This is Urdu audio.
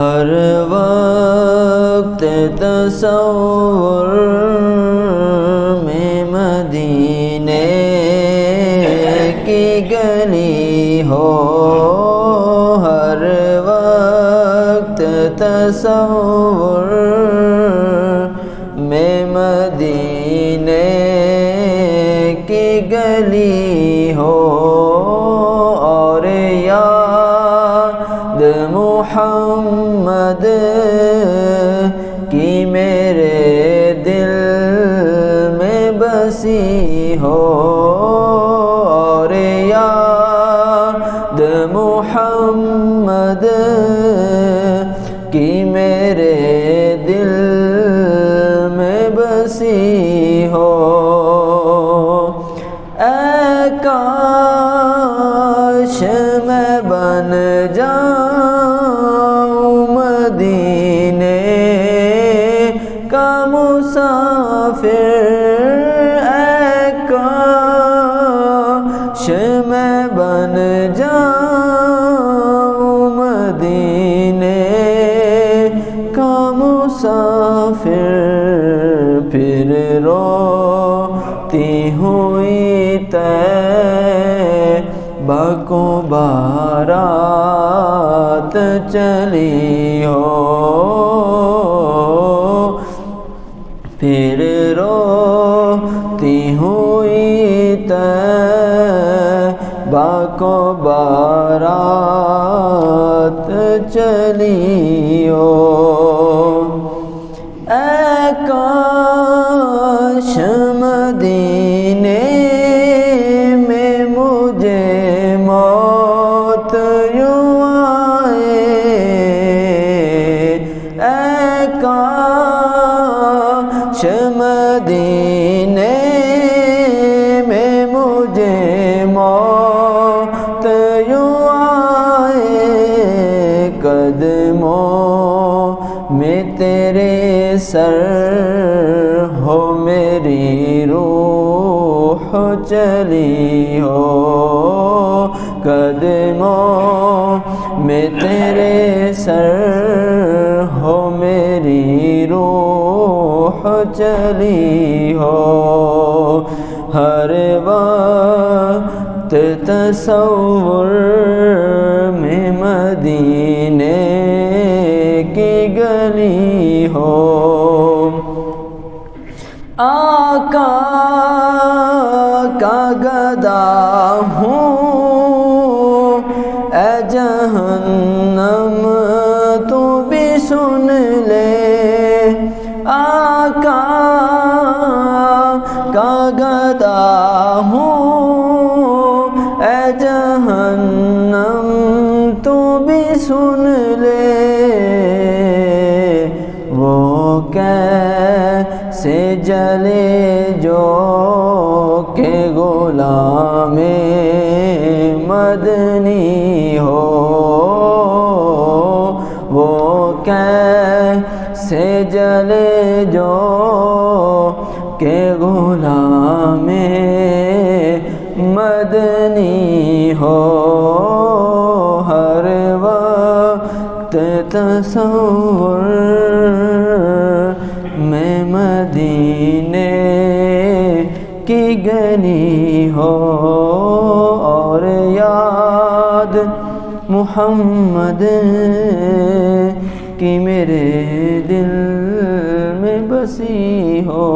ہر وقت تصور میں مدینے کی گلی ہو، ہر وقت تصور میں مدینے کی گلی ہو، اور یاد محمد کی میرے دل میں بسی ہو، اور یاد محمد کی میرے دل میں بسی ہو۔ اے کاش میں بن جاؤں مدینے کا مسافر، اے کاش میں بن جاؤں مدینے کا مسافر، پھر روتی ہوئی طیبہ کو بارات چلی ہو، پھر روتی ہوئی طیبہ کو بارات چلی ہو۔ اے کاش مدینے میں مجھے موت یوں آئے، اے کاش مدینے میں مجھے موت یوں آئے، قدموں میں تیرے سر ہو میری روح چلی ہو، قدموں میں تیرے سر ہو میری روح چلی ہو، ہر وقت تصور میں مدینے کی گلی ہو۔ آقا کا گدا ہوں اے جہنم تو بھی سن لے، آقا کا گدا ہوں اے جہنم تو بھی سن لے، وہ کیسے جلے جو کہ غلام مدنی ہو، وہ کیسے جلے جو کہ غلام مدنی ہو، ہر وقت تصور میں مدینے کی گلی ہو، اور یاد محمد کی میرے دل میں بسی ہو۔